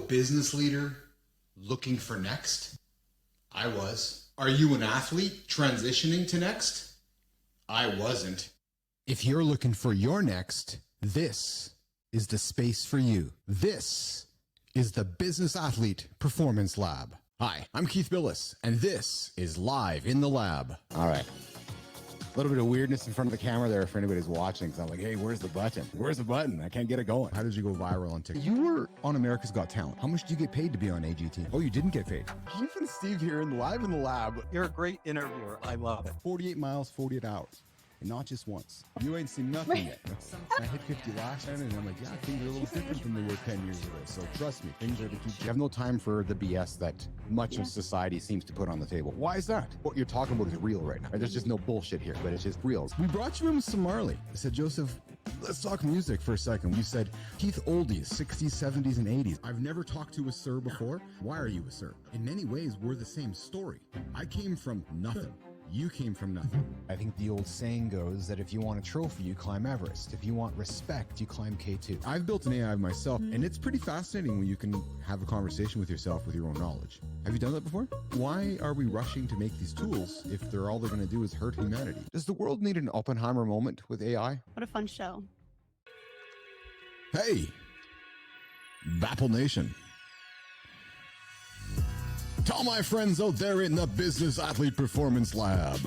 business leader looking for next? I was. Are you an athlete transitioning to next? I wasn't. If you're looking for your next, this is the space for you. This is the Business Athlete Performance Lab. Hi, I'm Keith Billis, and this is Live in the Lab. All right. A little bit of weirdness in front of the camera there for anybody who's watching, because I'm like, hey, where's the button? Where's the button? I can't get it going. How did you go viral on TikTok? You were on America's Got Talent. How much did you get paid to be on AGT? Oh, you didn't get paid. Keith and Steve here in Live in the Lab. You're a great interviewer. I love it. 48 miles, 48 hours. And not just once. You ain't seen nothing yet. I hit 50 last time, and I'm like, yeah, things are a little different than they were 10 years ago. So trust me, things are to keep. You have no time for the BS that much of society seems to put on the table. Why is that? What you're talking about is real right now. There's just no bullshit here, but it's just real. We brought you in with some Marley. I said, Joseph, let's talk music for a second. You said, Keith, oldies, 60s, 70s, and 80s. I've never talked to a sir before. Why are you a sir? In many ways, we're the same story. I came from nothing. You came from nothing. I think the old saying goes that if you want a trophy, you climb Everest. If you want respect, you climb K2. I've built an AI myself, and it's pretty fascinating when you can have a conversation with yourself with your own knowledge. Have you done that before? Why are we rushing to make these tools if they're all they're going to do is hurt humanity? Does the world need an Oppenheimer moment with AI? What a fun show. Hey, Bapl Nation. To all my friends out there in the Business Athlete Performance Lab.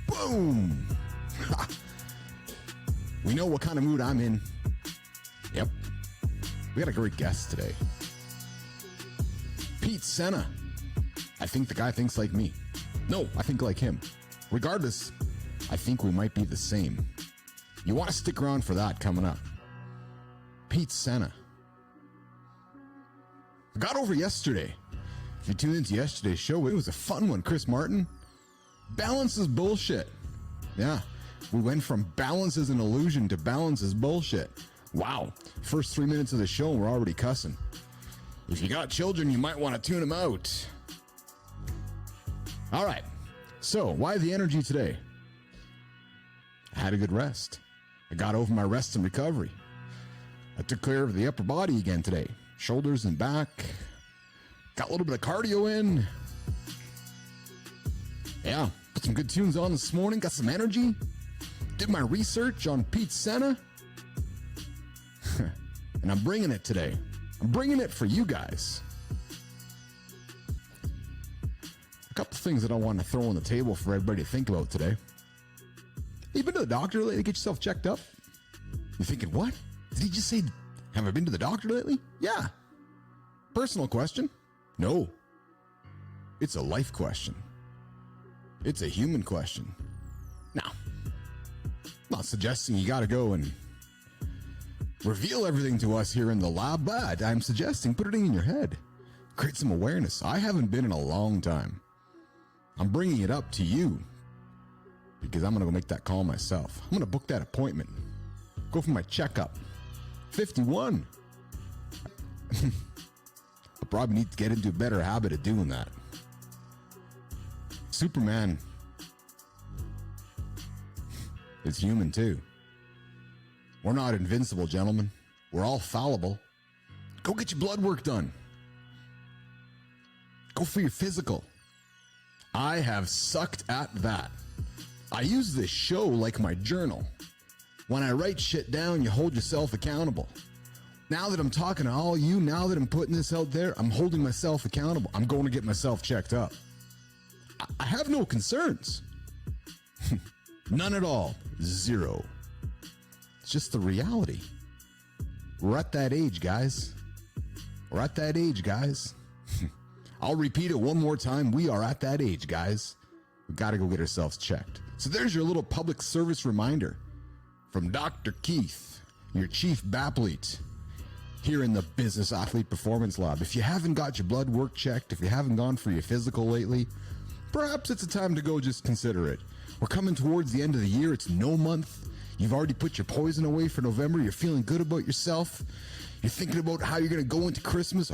Boom! We know what kind of mood I'm in. Yep. We got a great guest today. Pete Sena. I think the guy thinks like me. No, I think like him. Regardless, I think we might be the same. You want to stick around for that coming up. Pete Sena. I got over yesterday. If you tuned into yesterday's show, it was a fun one. Chris Martin. Balance is bullshit. Yeah. We went from balance is an illusion to balance is bullshit. Wow. First 3 minutes of the show and we're already cussing. If you got children, you might want to tune them out. All right. So, why the energy today? I had a good rest. I got over my rest and recovery. I took care of the upper body again today. Shoulders and back. Got a little bit of cardio in. Yeah, put some good tunes on this morning. Got some energy. Did my research on Pete Sena. And I'm bringing it today. I'm bringing it for you guys. A couple things that I want to throw on the table for everybody to think about today. You been to the doctor lately to get yourself checked up? You're thinking, what? Did he just say, have I been to the doctor lately? Yeah. Personal question. No. It's a life question. It's a human question. Now, I'm not suggesting you gotta go and reveal everything to us here in the lab, but I'm suggesting put it in your head. Create some awareness. I haven't been in a long time. I'm bringing it up to you because I'm gonna go make that call myself. I'm gonna book that appointment. Go for my checkup. 51. I probably need to get into a better habit of doing that. Superman is human too. We're not invincible, gentlemen. We're all fallible. Go get your blood work done. Go for your physical. I have sucked at that. I use this show like my journal. When I write shit down, you hold yourself accountable. Now that I'm talking to all you, now that I'm putting this out there, I'm holding myself accountable. I'm going to get myself checked up. I have no concerns. None at all. Zero. It's just the reality. We're at that age, guys. We're at that age, guys. I'll repeat it one more time. We are at that age, guys. We got to go get ourselves checked. So there's your little public service reminder from Dr. Keith, your chief Bapl here in the Business Athlete Performance Lab. If you haven't got your blood work checked, if you haven't gone for your physical lately, perhaps it's a time to go just consider it. We're coming towards the end of the year. It's no month. You've already put your poison away for November. You're feeling good about yourself. You're thinking about how you're going to go into Christmas.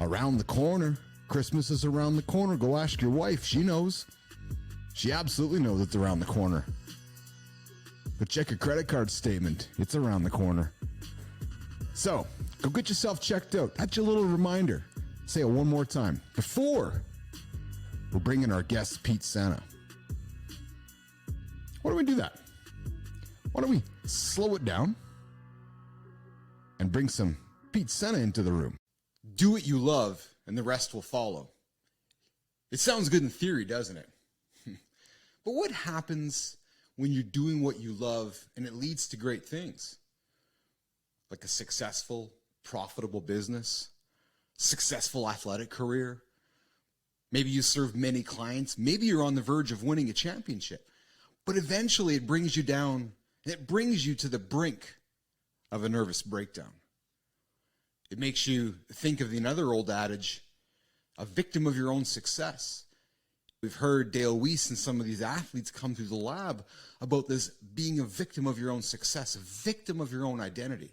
Around the corner. Christmas is around the corner. Go ask your wife. She knows. She absolutely knows it's around the corner. Go check your credit card statement. It's around the corner. So, Go get yourself checked out. That's your little reminder. Say it one more time before we're bringing our guest, Pete Sena. Why don't we do that? Why don't we slow it down and bring some Pete Sena into the room? Do what you love and the rest will follow. It sounds good in theory, doesn't it? But what happens when you're doing what you love and it leads to great things? Like a successful, profitable business, successful athletic career. Maybe you serve many clients. Maybe you're on the verge of winning a championship. But eventually it brings you down and it brings you to the brink of a nervous breakdown. It makes you think of another old adage, a victim of your own success. We've heard Dale Weiss and some of these athletes come through the lab about this being a victim of your own success, a victim of your own identity.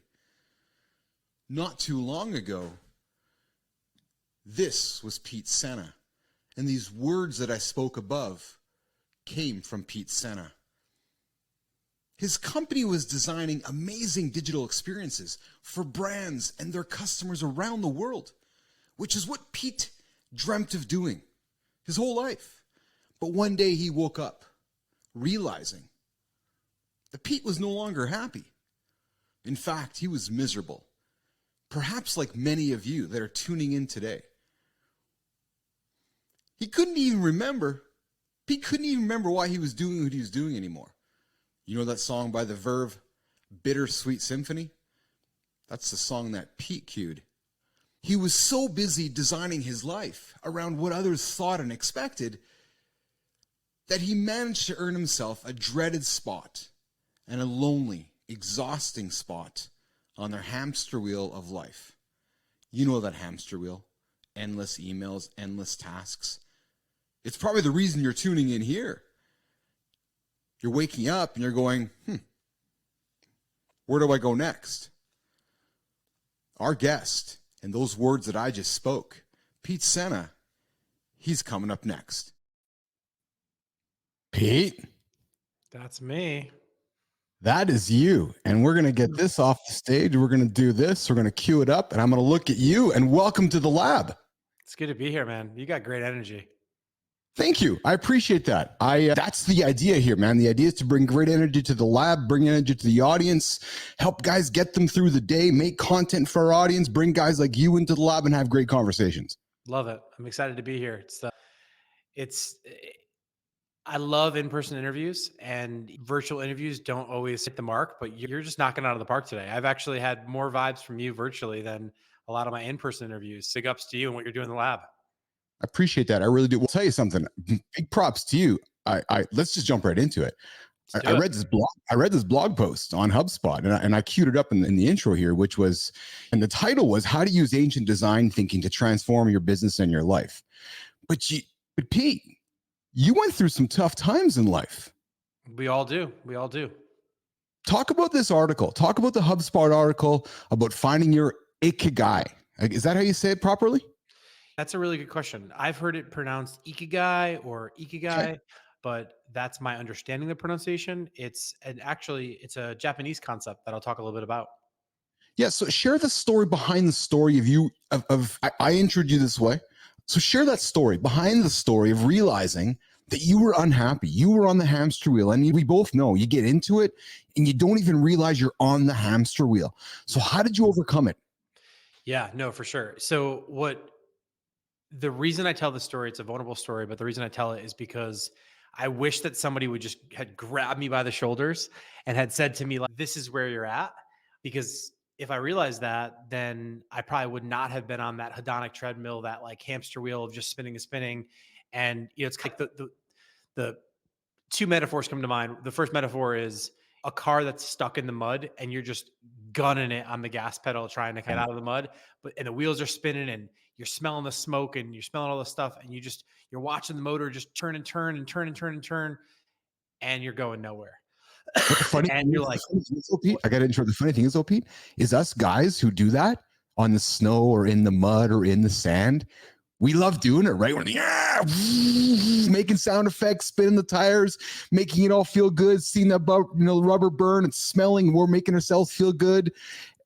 Not too long ago, this was Pete Sena. And these words that I spoke above came from Pete Sena. His company was designing amazing digital experiences for brands and their customers around the world, which is what Pete dreamt of doing his whole life. But one day he woke up realizing that Pete was no longer happy. In fact, he was miserable. Perhaps like many of you that are tuning in today. Pete couldn't even remember why he was doing what he was doing anymore. You know that song by The Verve, Bittersweet Symphony? That's the song that Pete cued. He was so busy designing his life around what others thought and expected that he managed to earn himself a dreaded spot and a lonely, exhausting spot on their hamster wheel of life. You know that hamster wheel. Endless emails, endless tasks. It's probably the reason you're tuning in here. You're waking up and you're going, where do I go next? Our guest, and those words that I just spoke, Pete Sena, he's coming up next. Pete? That's me. That is you. And we're going to get this off the stage. We're going to do this. We're going to cue it up. And I'm going to look at you and welcome to the lab. It's good to be here, man. You got great energy. Thank you. I appreciate that. That's the idea here, man. The idea is to bring great energy to the lab, bring energy to the audience, help guys get them through the day, make content for our audience, bring guys like you into the lab and have great conversations. Love it. I'm excited to be here. I love in-person interviews, and virtual interviews don't always hit the mark, but you're just knocking it out of the park today. I've actually had more vibes from you virtually than a lot of my in-person interviews. Sig ups to you and what you're doing in the lab. I appreciate that. I really do. We'll tell you something. Big props to you. Let's just jump right into it. I read this blog post on HubSpot, and I queued it up in the intro here, and the title was "How to Use Ancient Design Thinking to Transform Your Business and Your Life." But Pete, you went through some tough times in life. We all do. We all do. Talk about this article. Talk about the HubSpot article about finding your ikigai. Is that how you say it properly? That's a really good question. I've heard it pronounced ikigai or ikigai, okay, but that's my understanding of the pronunciation. It's a Japanese concept that I'll talk a little bit about. Yeah. So share the story behind the story I introduced you this way. So share that story behind the story of realizing that you were unhappy. You were on the hamster wheel, and we both know you get into it and you don't even realize you're on the hamster wheel. So how did you overcome it? Yeah, no, for sure. So the reason I tell the story, it's a vulnerable story, but the reason I tell it is because I wish that somebody had grabbed me by the shoulders and had said to me, like, this is where you're at. Because if I realized that, then I probably would not have been on that hedonic treadmill, that like hamster wheel of just spinning and spinning. And it's like the two metaphors come to mind. The first metaphor is a car that's stuck in the mud and you're just gunning it on the gas pedal, trying to get out of the mud, and the wheels are spinning and you're smelling the smoke and you're smelling all the stuff. And you're watching the motor just turn and turn and turn and turn and turn, and you're going nowhere. And you're like, Pete, I got to intro. The funny thing is, Pete, is us guys who do that on the snow or in the mud or in the sand, we love doing it, right? We're making sound effects, spinning the tires, making it all feel good, seeing that rubber burn and smelling. We're making ourselves feel good.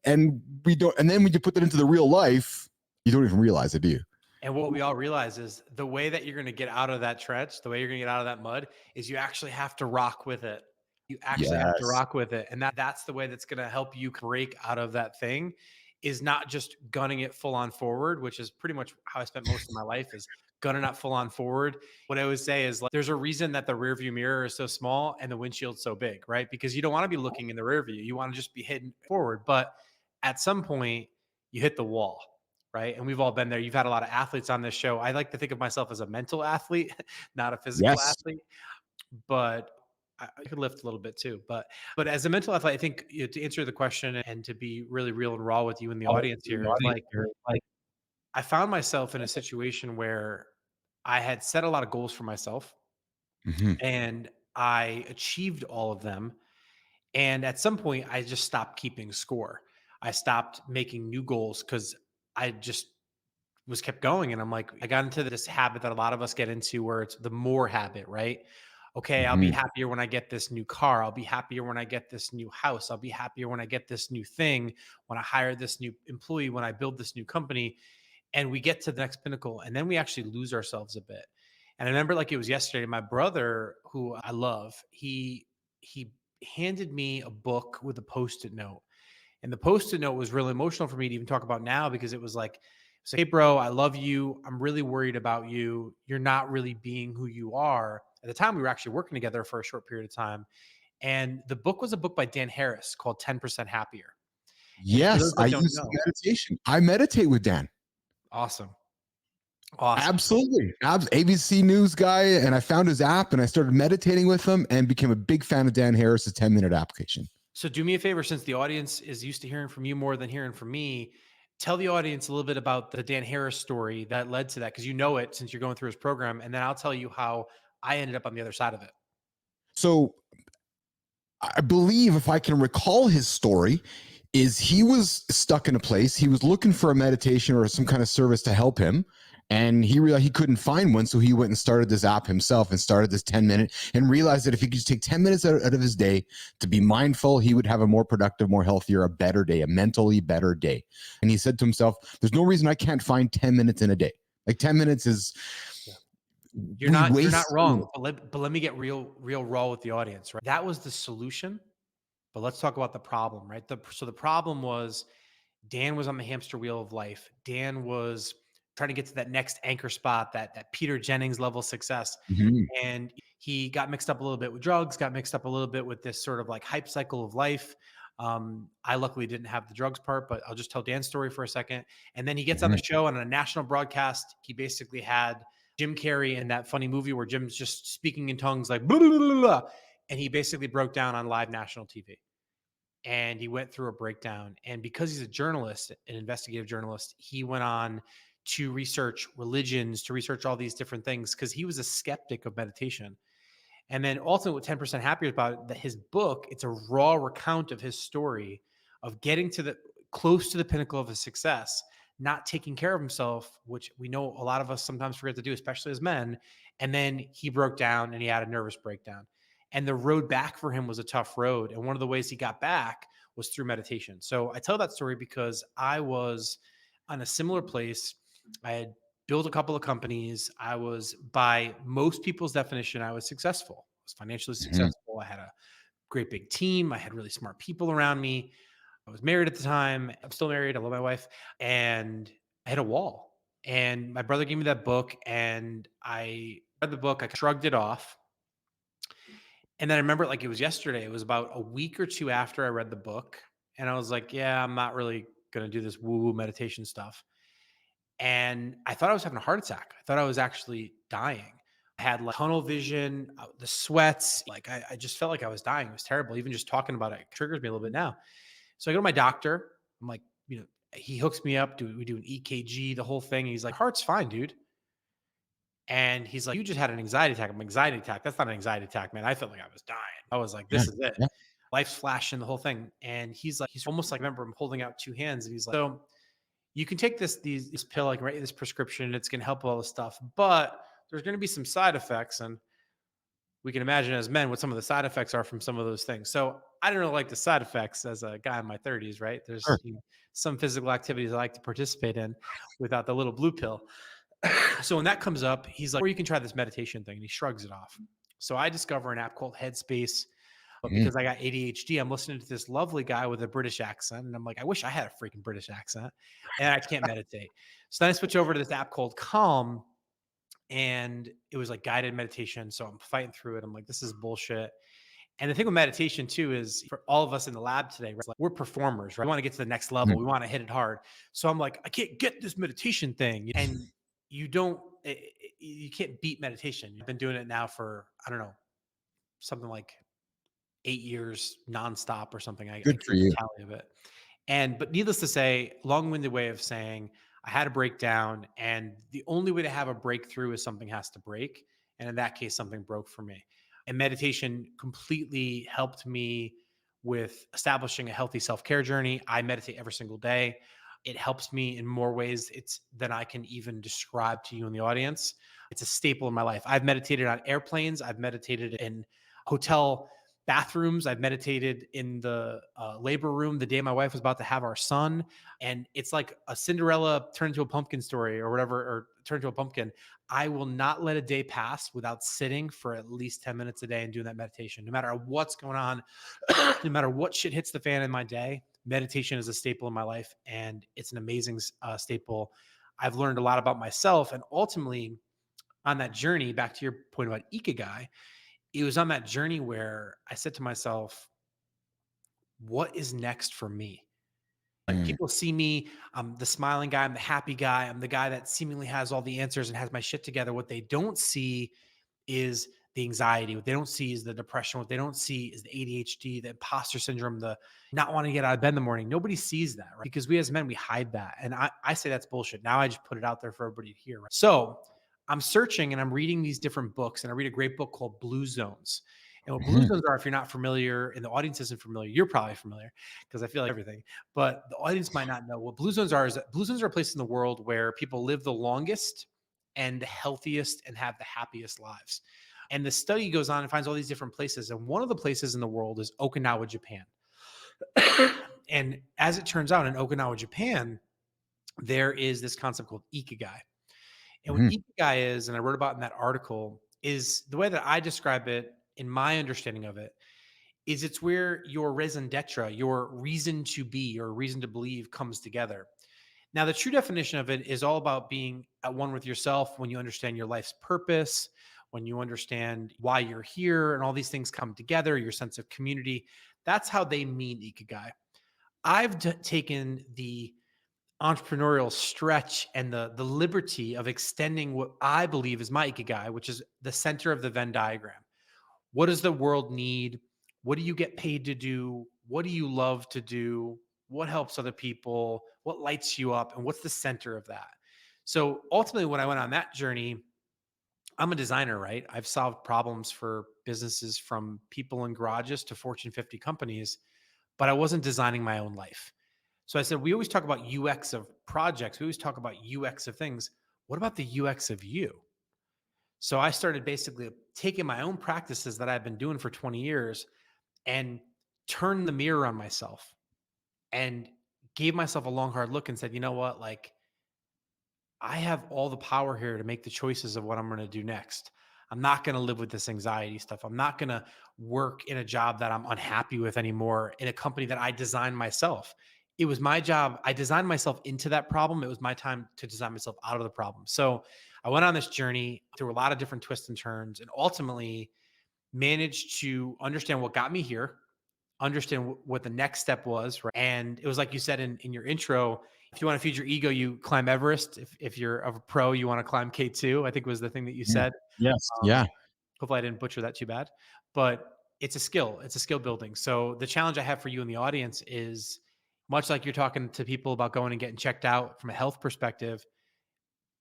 And we don't, and then when you put that into the real life, you don't even realize it, do you? And what we all realize is the way that you're going to get out of that trench, the way you're going to get out of that mud is you actually have to rock with it. You actually have to Yes. rock with it. And that's the way that's going to help you break out of that thing, is not just gunning it full on forward, which is pretty much how I spent most of my life, is gunning it full on forward. What I always say is, like, there's a reason that the rear view mirror is so small and the windshield's so big, right? Because you don't want to be looking in the rear view. You want to just be hitting forward. But at some point you hit the wall, right? And we've all been there. You've had a lot of athletes on this show. I like to think of myself as a mental athlete, not a physical Yes. athlete, but I could lift a little bit too. But as a mental athlete, I think, to answer the question and to be really real and raw with you in the audience here, is like, I found myself in a situation where I had set a lot of goals for myself Mhm. and I achieved all of them. And at some point, I just stopped keeping score. I stopped making new goals because I just was kept going. And I'm like, I got into this habit that a lot of us get into, where it's the more habit, right? Okay, I'll be Mhm. happier when I get this new car. I'll be happier when I get this new house. I'll be happier when I get this new thing, when I hire this new employee, when I build this new company. And we get to the next pinnacle, and then we actually lose ourselves a bit. And I remember, like it was yesterday, my brother, who I love, he handed me a book with a post-it note. And the post-it note was really emotional for me to even talk about now, because it was like, "Hey, bro, I love you. I'm really worried about you. You're not really being who you are." At the time, we were actually working together for a short period of time. And the book was a book by Dan Harris called 10% Happier. And for Yes, those I that don't use the know, meditation. I meditate with Dan. awesome. Awesome. Absolutely. ABC News guy. And I found his app and I started meditating with him and became a big fan of Dan Harris's 10-minute application. So do me a favor, since the audience is used to hearing from you more than hearing from me, tell the audience a little bit about the Dan Harris story that led to that, because you know it since you're going through his program, and then I'll tell you how I ended up on the other side of it. So I believe, if I can recall his story, is he was stuck in a place. He was looking for a meditation or some kind of service to help him. And he realized he couldn't find one. So he went and started this app himself and started this 10-minute, and realized that if he could just take 10 minutes out of his day to be mindful, he would have a more productive, more healthier, a better day, a mentally better day. And he said to himself, there's no reason I can't find 10 minutes in a day. Like 10 minutes is, we You're not waste. wrong, but let me get real raw with the audience, right? That was the solution, but let's talk about the problem, right? So the problem was, Dan was on the hamster wheel of life. Dan was trying to get to that next anchor spot, that Peter Jennings level success. Mhm. And he got mixed up a little bit with drugs, got mixed up a little bit with this sort of like hype cycle of life. I luckily didn't have the drugs part, but I'll just tell Dan's story for a second. And then he gets on the Mhm. show, and on a national broadcast, he basically had Jim Carrey in that funny movie where Jim's just speaking in tongues like blah, blah, blah, blah, and he basically broke down on live national TV, and he went through a breakdown. And because he's a journalist, an investigative journalist, he went on to research religions, to research all these different things, because he was a skeptic of meditation. And then ultimately, what 10% Happier is about, that his book, it's a raw recount of his story of getting to the close to the pinnacle of his success, not taking care of himself, which we know a lot of us sometimes forget to do, especially as men. And then he broke down and he had a nervous breakdown. And the road back for him was a tough road. And one of the ways he got back was through meditation. So I tell that story because I was on a similar place. I had built a couple of companies. I was, by most people's definition, I was successful. I was financially Mhm. successful. I had a great big team. I had really smart people around me. I was married at the time. I'm still married. I love my wife. And I hit a wall. And my brother gave me that book, and I read the book. I shrugged it off. And then I remember it like it was yesterday. It was about a week or two after I read the book. And I was like, yeah, I'm not really going to do this woo woo meditation stuff. And I thought I was having a heart attack. I thought I was actually dying. I had like tunnel vision, the sweats. Like I just felt like I was dying. It was terrible. Even just talking about it triggers me a little bit now. So I go to my doctor. I'm like, he hooks me up. We do an EKG, the whole thing. And he's like, heart's fine, dude. And he's like, you just had an anxiety attack. I'm like, anxiety attack. That's not an anxiety attack, man. I felt like I was dying. I was like, Yeah. this is it. Yeah. Life's flashing, the whole thing. And he's almost like, I remember him holding out two hands, and he's like, so you can take this pill, like write this prescription, and it's going to help all this stuff, but there's going to be some side effects. And we can imagine as men what some of the side effects are from some of those things. So I don't really like the side effects as a guy in my 30s, right? There's Sure. some physical activities I like to participate in without the little blue pill. So when that comes up, he's like, or you can try this meditation thing. And he shrugs it off. So I discover an app called Headspace. But Mhm. because I got ADHD, I'm listening to this lovely guy with a British accent. And I'm like, I wish I had a freaking British accent. And I can't meditate. So then I switch over to this app called Calm. And it was like guided meditation. So I'm fighting through it. I'm like, this is bullshit. And the thing with meditation too is for all of us in the lab today, right, like we're performers, right? We want to get to the next level. Mhm. We want to hit it hard. So I'm like, I can't get this meditation thing. And you don't, you can't beat meditation. You've been doing it now for, I don't know, something like 8 years nonstop or something. I Good keep for you. tally of it. But needless to say, long-winded way of saying I had a breakdown, and the only way to have a breakthrough is something has to break. And in that case, something broke for me. And meditation completely helped me with establishing a healthy self-care journey. I meditate every single day. It helps me in more ways than I can even describe to you in the audience. It's a staple in my life. I've meditated on airplanes. I've meditated in hotel bathrooms. I've meditated in the labor room the day my wife was about to have our son. And it's like a Cinderella turned into a pumpkin story or whatever, or turned into a pumpkin. I will not let a day pass without sitting for at least 10 minutes a day and doing that meditation. No matter what's going on, no matter what shit hits the fan in my day, meditation is a staple in my life. And it's an amazing staple. I've learned a lot about myself. And ultimately, on that journey, back to your point about Ikigai, it was on that journey where I said to myself, what is next for me? Like Mm. people see me, I'm the smiling guy, I'm the happy guy, I'm the guy that seemingly has all the answers and has my shit together. What they don't see is the anxiety. What they don't see is the depression. What they don't see is the ADHD, the imposter syndrome, the not wanting to get out of bed in the morning. Nobody sees that, right? Because we as men, we hide that. And I say that's bullshit. Now I just put it out there for everybody to hear. Right? So I'm searching and I'm reading these different books. And I read a great book called Blue Zones. And what blue Mhm. zones are, if you're not familiar and the audience isn't familiar, you're probably familiar because I feel like everything, but the audience might not know what blue zones are. Is that blue zones are a place in the world where people live the longest and the healthiest and have the happiest lives. And the study goes on and finds all these different places. And one of the places in the world is Okinawa, Japan. And as it turns out, in Okinawa, Japan, there is this concept called Ikigai. And what Mhm. Ikigai is, and I wrote about in that article, is the way that I describe it in my understanding of it, is it's where your raison d'etre, your reason to be, your reason to believe comes together. Now, the true definition of it is all about being at one with yourself when you understand your life's purpose, when you understand why you're here, and all these things come together, your sense of community. That's how they mean Ikigai. I've taken the entrepreneurial stretch and the liberty of extending what I believe is my Ikigai, which is the center of the Venn diagram. What does the world need? What do you get paid to do? What do you love to do? What helps other people? What lights you up? And what's the center of that? So ultimately, when I went on that journey, I'm a designer, right? I've solved problems for businesses from people in garages to Fortune 50 companies, but I wasn't designing my own life. So I said, we always talk about UX of projects. We always talk about UX of things. What about the UX of you? So I started basically taking my own practices that I've been doing for 20 years and turned the mirror on myself and gave myself a long, hard look and said, you know what? Like, I have all the power here to make the choices of what I'm going to do next. I'm not going to live with this anxiety stuff. I'm not going to work in a job that I'm unhappy with anymore in a company that I designed myself. It was my job. I designed myself into that problem. It was my time to design myself out of the problem. So I went on this journey through a lot of different twists and turns and ultimately managed to understand what got me here, understand what the next step was. Right? And it was like you said in your intro, if you want to feed your ego, you climb Everest. If you're a pro, you want to climb K2, I think was the thing that you Mm. said. Yes. Um, Yeah. hopefully I didn't butcher that too bad, but it's a skill. It's a skill building. So the challenge I have for you in the audience is much like you're talking to people about going and getting checked out from a health perspective.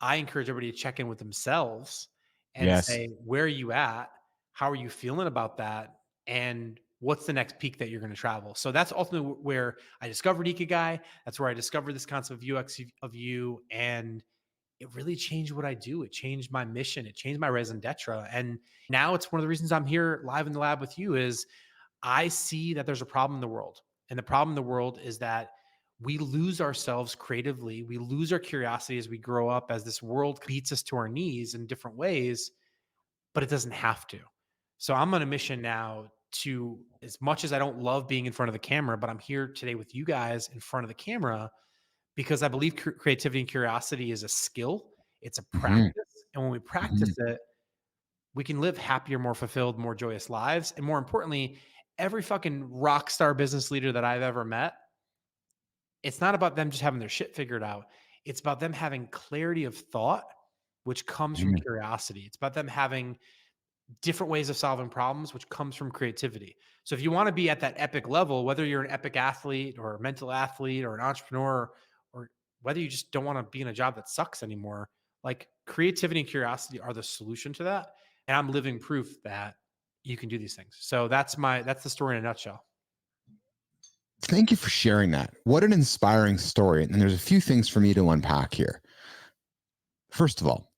I encourage everybody to check in with themselves and Yes. say, where are you at? How are you feeling about that? And what's the next peak that you're going to travel? So that's ultimately where I discovered Ikigai. That's where I discovered this concept of UX of you. And it really changed what I do. It changed my mission. It changed my raison d'etre. And now it's one of the reasons I'm here live in the lab with you is I see that there's a problem in the world. And the problem in the world is that we lose ourselves creatively. We lose our curiosity as we grow up, as this world beats us to our knees in different ways, but it doesn't have to. So I'm on a mission now to, as much as I don't love being in front of the camera, but I'm here today with you guys in front of the camera because I believe creativity and curiosity is a skill. It's a Mhm. practice. And when we practice Mhm. it, we can live happier, more fulfilled, more joyous lives. And more importantly, every fucking rock star business leader that I've ever met, it's not about them just having their shit figured out. It's about them having clarity of thought, which comes from Mhm. curiosity. It's about them having different ways of solving problems, which comes from creativity. So if you want to be at that epic level, whether you're an epic athlete or a mental athlete or an entrepreneur, or whether you just don't want to be in a job that sucks anymore, like creativity and curiosity are the solution to that. And I'm living proof that you can do these things. So that's the story in a nutshell. Thank you for sharing that. What an inspiring story. And there's a few things for me to unpack here. First of all,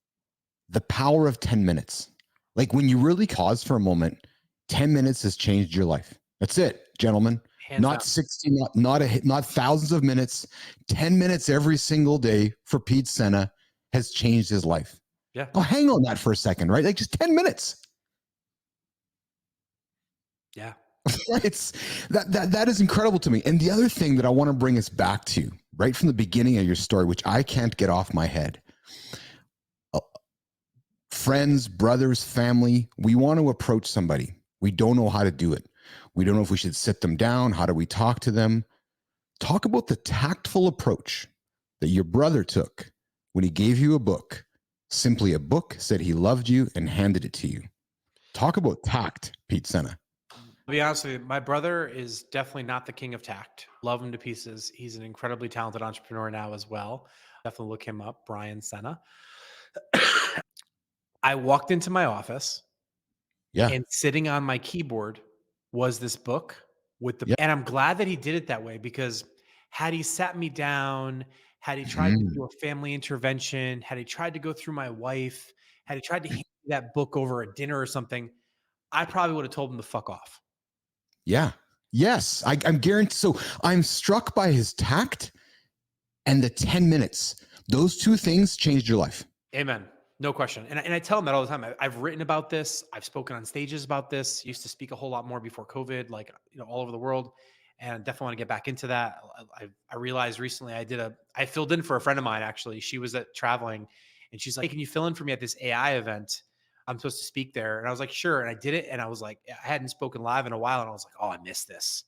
the power of 10 minutes. Like when you really pause for a moment, 10 minutes has changed your life. That's it, gentlemen. Hands Not down. 60, not thousands of minutes. 10 minutes every single day for Pete Sena has changed his life. Yeah. Oh, hang on that for a second, right? Like just 10 minutes. Yeah. It's that is incredible to me. And the other thing that I want to bring us back to right from the beginning of your story, which I can't get off my head. Friends, brothers, family, we want to approach somebody. We don't know how to do it. We don't know if we should sit them down. How do we talk to them? Talk about the tactful approach that your brother took when he gave you a book. Simply a book, said he loved you, and handed it to you. Talk about tact, Pete Sena. To be honest with you, my brother is definitely not the king of tact. Love him to pieces. He's an incredibly talented entrepreneur now as well. Definitely look him up, Brian Senna. I walked into my office Yeah. and sitting on my keyboard was this book with the, Yeah. and I'm glad that he did it that way because had he sat me down, had he tried to Mhm. do a family intervention, had he tried to go through my wife, had he tried to hand me that book over a dinner or something, I probably would have told him to fuck off. Yeah. Yes. I'm guaranteed. So I'm struck by his tact and the 10 minutes. Those two things changed your life. Amen. No question. And I tell them that all the time. I've written about this. I've spoken on stages about this. Used to speak a whole lot more before COVID, like, all over the world. And definitely want to get back into that. I realized recently I filled in for a friend of mine, actually. She was at traveling and she's like, hey, can you fill in for me at this AI event? I'm supposed to speak there. And I was like, sure. And I did it. And I was like, I hadn't spoken live in a while. And I was like, oh, I missed this.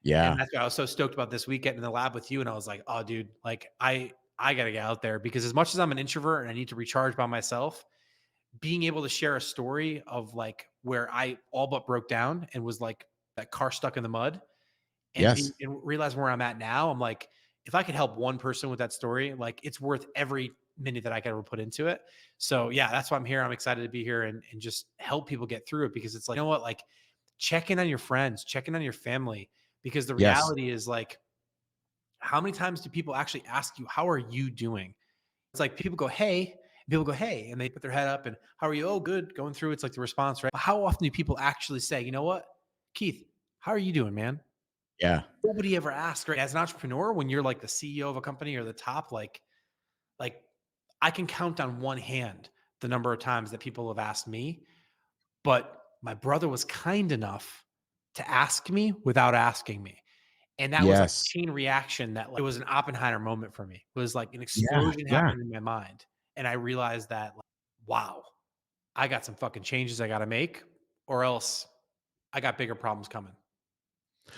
And Yeah. that's why I was so stoked about this weekend in the lab with you. And I was like, oh, dude, like I got to get out there because as much as I'm an introvert and I need to recharge by myself, being able to share a story of like where I all but broke down and was like that car stuck in the mud Yes. and realize where I'm at now, I'm like, if I could help one person with that story, like it's worth every minute that I could ever put into it. So yeah, that's why I'm here. I'm excited to be here and just help people get through it because it's like, you know what, like check in on your friends, check in on your family, because the Yes. reality is like, how many times do people actually ask you, how are you doing? It's like people go, hey, and people go, hey, and they put their head up and how are you? Oh, good. Going through. It's like the response, right? But how often do people actually say, you know what, Keith, how are you doing, man? Yeah. Nobody ever asks, right? As an entrepreneur, when you're like the CEO of a company or the top, like I can count on one hand the number of times that people have asked me, but my brother was kind enough to ask me without asking me. And that was like a Yes. chain reaction that like, it was an Oppenheimer moment for me. It was like an Yeah. explosion Yeah. happened in my mind. And I realized that, like, wow, I got some fucking changes I got to make, or else I got bigger problems coming.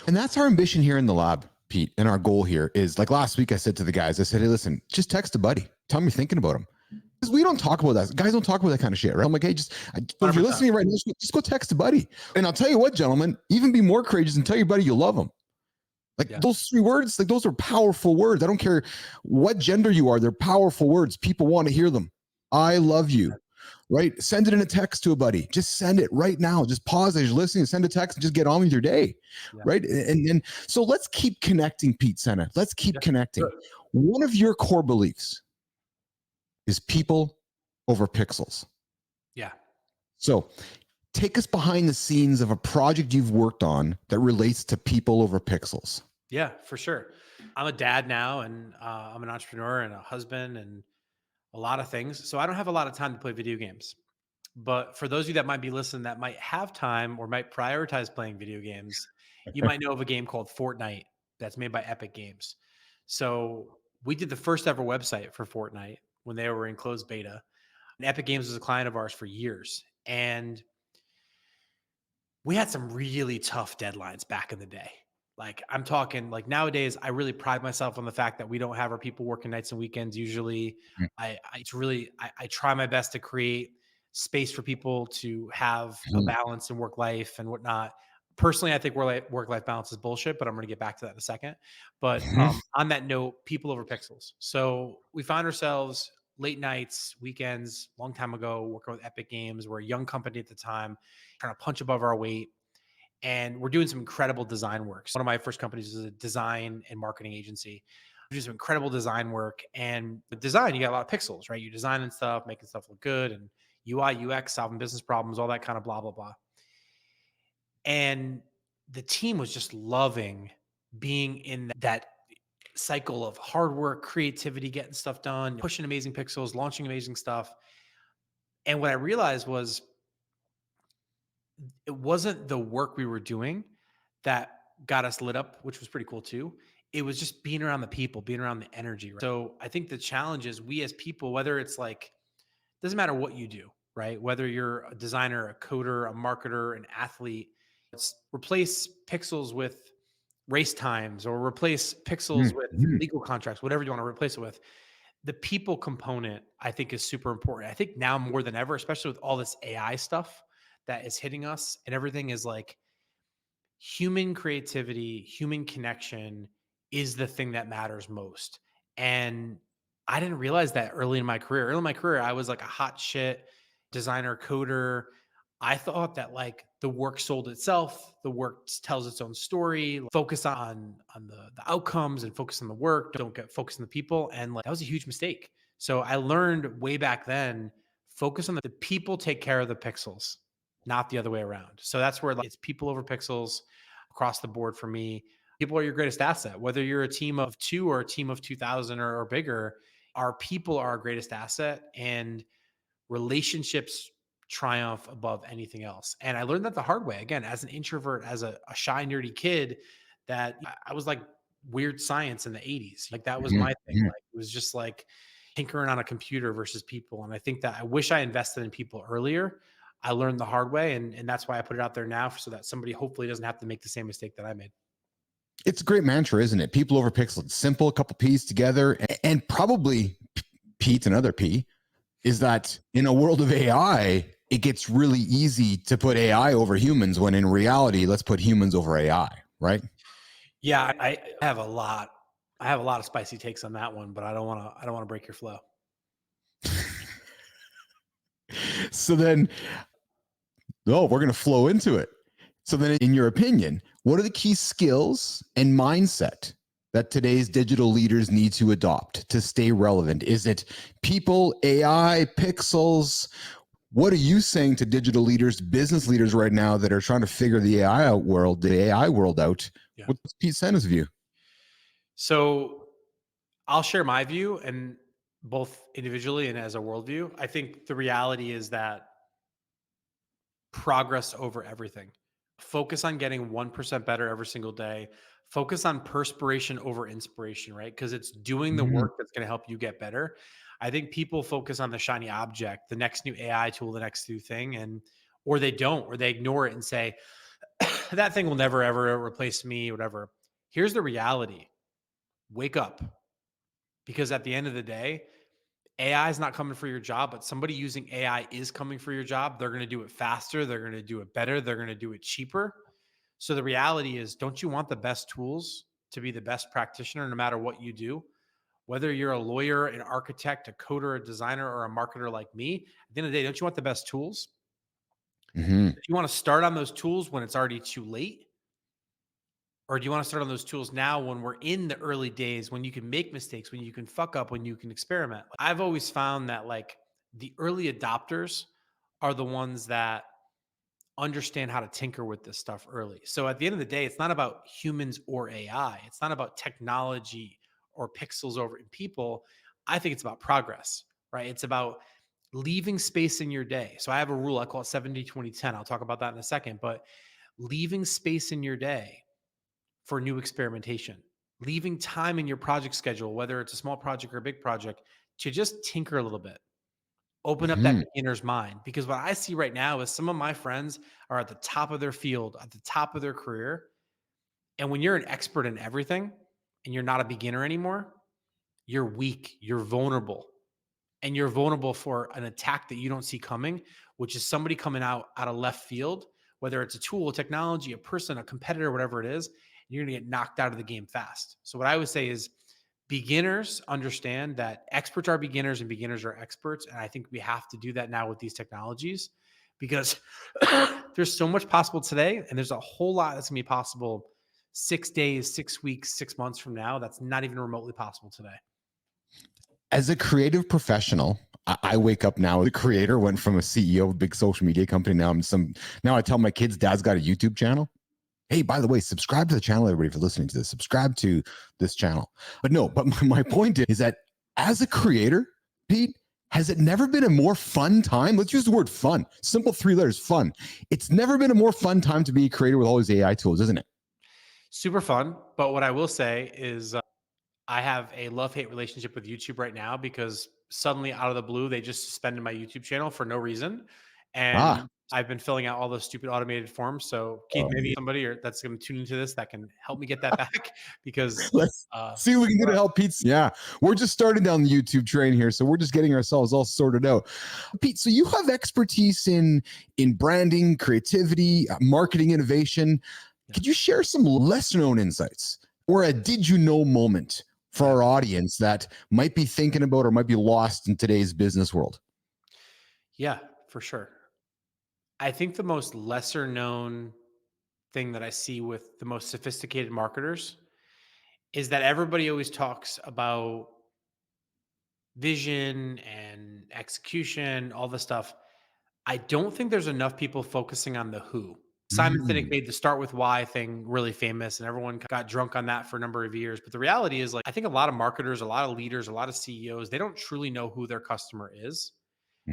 And that's our ambition here in the lab, Pete. And our goal here is like last week, I said to the guys, I said, hey, listen, just text a buddy. Tell me you're thinking about him. Because we don't talk about that. Guys don't talk about that kind of shit, right? I'm like, hey, if you're 100%. listening right now, just go text a buddy. And I'll tell you what, gentlemen, even be more courageous and tell your buddy you love him. Like Yeah. those three words, like those are powerful words. I don't care what gender you are, they're powerful words. People want to hear them. I love you, right? Send it in a text to a buddy. Just send it right now. Just pause as you're listening, send a text and just get on with your day, Yeah. right? And so let's keep connecting, Pete Sena. Let's keep connecting. Good. One of your core beliefs is people over pixels. Yeah. So take us behind the scenes of a project you've worked on that relates to people over pixels. Yeah, for sure. I'm a dad now, and I'm an entrepreneur and a husband and a lot of things. So I don't have a lot of time to play video games. But for those of you that might be listening that might have time or might prioritize playing video games, you might know of a game called Fortnite that's made by Epic Games. So we did the first ever website for Fortnite when they were in closed beta. And Epic Games was a client of ours for years. And we had some really tough deadlines back in the day. Like I'm talking like nowadays, I really pride myself on the fact that we don't have our people working nights and weekends. Usually I try my best to create space for people to have a balance in work life and whatnot. Personally, I think work life balance is bullshit, but I'm going to get back to that in a second. But on that note, people over pixels. So we find ourselves late nights, weekends, long time ago, working with Epic Games. We're a young company at the time, trying to punch above our weight. And we're doing some incredible design work. One of my first companies is a design and marketing agency. We do some incredible design work. And with design, you got a lot of pixels, right? You're designing stuff, making stuff look good, and UI, UX, solving business problems, all that kind of blah, blah, blah. And the team was just loving being in that cycle of hard work, creativity, getting stuff done, pushing amazing pixels, launching amazing stuff. And what I realized was it wasn't the work we were doing that got us lit up, which was pretty cool too. It was just being around the people, being around the energy. Right? So I think the challenge is we as people, whether it's like, doesn't matter what you do, right? Whether you're a designer, a coder, a marketer, an athlete, it's replace pixels with race times or replace pixels with legal contracts, whatever you want to replace it with. The people component, I think, is super important. I think now more than ever, especially with all this AI stuff that is hitting us and everything is like human creativity, human connection is the thing that matters most. And I didn't realize that early in my career. Early in my career, I was like a hot shit designer, coder. I thought that like the work sold itself, the work tells its own story, focus on the outcomes and focus on the work, don't get focused on the people. And like that was a huge mistake. So I learned way back then, focus on the people take care of the pixels, not the other way around. So that's where like, it's people over pixels across the board for me. People are your greatest asset, whether you're a team of 2 or a team of 2,000 or bigger. Our people are our greatest asset, and relationships triumph above anything else. And I learned that the hard way. Again, as an introvert, as a shy, nerdy kid, that I was like weird science in the 80s. Like that was my thing. Like it was just like tinkering on a computer versus people. And I think that I wish I invested in people earlier. I learned the hard way, and that's why I put it out there now so that somebody hopefully doesn't have to make the same mistake that I made. It's a great mantra, isn't it? People over pixels. It's simple, a couple P's together, and probably Pete, another P, is that in a world of AI, it gets really easy to put AI over humans when in reality, let's put humans over AI, right? Yeah, I have a lot. I have a lot of spicy takes on that one, but I don't want to break your flow. So then, we're going to flow into it. So then, in your opinion, what are the key skills and mindset that today's digital leaders need to adopt to stay relevant? Is it people, AI, pixels? What are you saying to digital leaders, business leaders right now that are trying to figure the AI world out? Yeah. What's Pete Sena's view? So I'll share my view, and both individually and as a worldview. I think the reality is that progress over everything. Focus on getting 1% better every single day. Focus on perspiration over inspiration, right? Because it's doing the work that's going to help you get better. I think people focus on the shiny object, the next new AI tool, the next new thing, or they don't, or they ignore it and say, that thing will never ever replace me, whatever. Here's the reality. Wake up. Because at the end of the day, AI is not coming for your job, but somebody using AI is coming for your job. They're going to do it faster. They're going to do it better. They're going to do it cheaper. So the reality is, don't you want the best tools to be the best practitioner no matter what you do? Whether you're a lawyer, an architect, a coder, a designer, or a marketer like me, at the end of the day, don't you want the best tools? If you want to start on those tools when it's already too late, Or do you want to start on those tools now when we're in the early days, when you can make mistakes, when you can fuck up, when you can experiment? I've always found that like the early adopters are the ones that understand how to tinker with this stuff early. So at the end of the day, it's not about humans or AI. It's not about technology or pixels over people. I think it's about progress, right? It's about leaving space in your day. So I have a rule, I call it 70-20-10. I'll talk about that in a second, but leaving space in your day for new experimentation, leaving time in your project schedule, whether it's a small project or a big project, to just tinker a little bit, open up that Mhm. beginner's mind. Because what I see right now is some of my friends are at the top of their field, at the top of their career. And when you're an expert in everything and you're not a beginner anymore, you're weak, you're vulnerable, and you're vulnerable for an attack that you don't see coming, which is somebody coming out of left field, whether it's a tool, technology, a person, a competitor, whatever it is, and you're going to get knocked out of the game fast. So what I would say is beginners understand that experts are beginners and beginners are experts. And I think we have to do that now with these technologies because there's so much possible today. And there's a whole lot that's going to be possible 6 days, 6 weeks, 6 months from now. That's not even remotely possible today. As a creative professional, I wake up now. The creator went from a CEO of a big social media company. Now I tell my kids, Dad's got a YouTube channel. Hey, by the way, subscribe to the channel, everybody, if you're listening to this. Subscribe to this channel. But my point is that as a creator, Pete, has it never been a more fun time? Let's use the word fun. Simple 3 letters, fun. It's never been a more fun time to be a creator with all these AI tools, isn't it? Super fun. But what I will say is I have a love-hate relationship with YouTube right now because suddenly out of the blue, they just suspended my YouTube channel for no reason. Ah, And I've been filling out all those stupid automated forms. So Keith, maybe somebody that's going to tune into this that can help me get that back because let's see what we can do to help Pete. Yeah, we're just starting down the YouTube train here, so we're just getting ourselves all sorted out. Pete, so you have expertise in branding, creativity, marketing, innovation. yeah, Could you share some lesser known insights or a did you know moment for yeah, our audience that might be thinking about or might be lost in today's business world? yeah, for sure. I think the most lesser known thing that I see with the most sophisticated marketers is that everybody always talks about vision and execution, all the stuff. I don't think there's enough people focusing on the who. Simon Sinek Mm. made the start with why thing really famous, and everyone got drunk on that for a number of years. But the reality is, like, I think a lot of marketers, a lot of leaders, a lot of CEOs, they don't truly know who their customer is.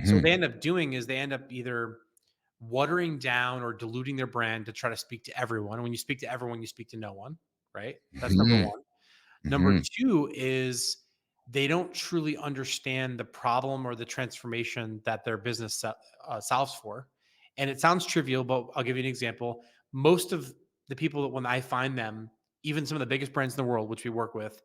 So what they Mhm. end up doing is they end up either watering down or diluting their brand to try to speak to everyone. And when you speak to everyone, you speak to no one, right? That's number Mhm. one. Number Mhm. two is they don't truly understand the problem or the transformation that their business solves for. And it sounds trivial, but I'll give you an example. Most of the people that when I find them, even some of the biggest brands in the world, which we work with,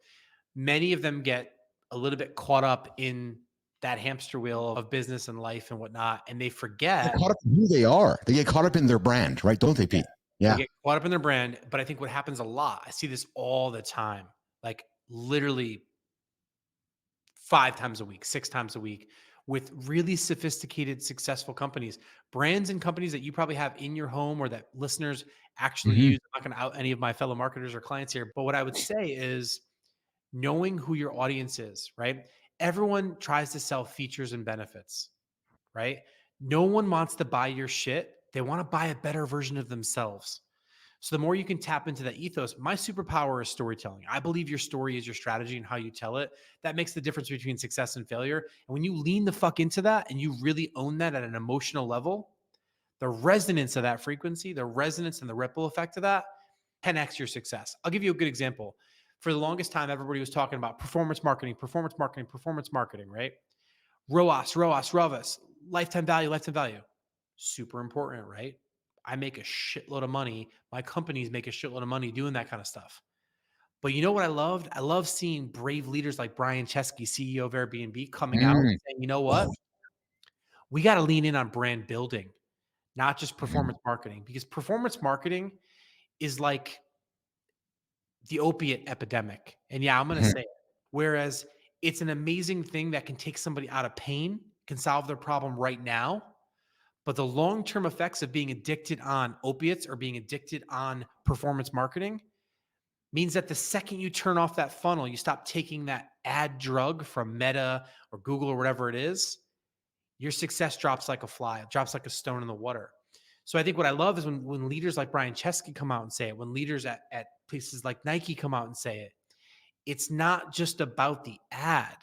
many of them get a little bit caught up in that hamster wheel of business and life and whatnot. And they Get forget, caught up in who they are. They get caught up in their brand, right? Don't they, yeah, Pete? they Yeah. get caught up in their brand. But I think what happens a lot, I see this all the time, like literally 5 times a week, 6 times a week with really sophisticated, successful companies, brands and companies that you probably have in your home or that listeners actually Mhm. use. I'm not going to out any of my fellow marketers or clients here, but what I would say is knowing who your audience is, right? Everyone tries to sell features and benefits, right? No one wants to buy your shit. They want to buy a better version of themselves. So the more you can tap into that ethos, my superpower is storytelling. I believe your story is your strategy and how you tell it. That makes the difference between success and failure. And when you lean the fuck into that and you really own that at an emotional level, the resonance of that frequency, the resonance and the ripple effect of that 10x your success. I'll give you a good example. For the longest time, everybody was talking about performance marketing, performance marketing, performance marketing, right? ROAS, lifetime value. Super important, right? I make a shitload of money. My companies make a shitload of money doing that kind of stuff. But you know what I loved? I love seeing brave leaders like Brian Chesky, CEO of Airbnb, coming out and Mm. saying, you know what? Oh. We got to lean in on brand building, not just Mhm. performance marketing, because performance marketing is like the opiate epidemic. And yeah, I'm going to Mhm. say it. Whereas it's an amazing thing that can take somebody out of pain, can solve their problem right now. But the long term effects of being addicted on opiates or being addicted on performance marketing means that the second you turn off that funnel, you stop taking that ad drug from Meta or Google or whatever it is, your success drops like a fly, it drops like a stone in the water. So I think what I love is when leaders like Brian Chesky come out and say it, when leaders at places like Nike come out and say it, it's not just about the ad,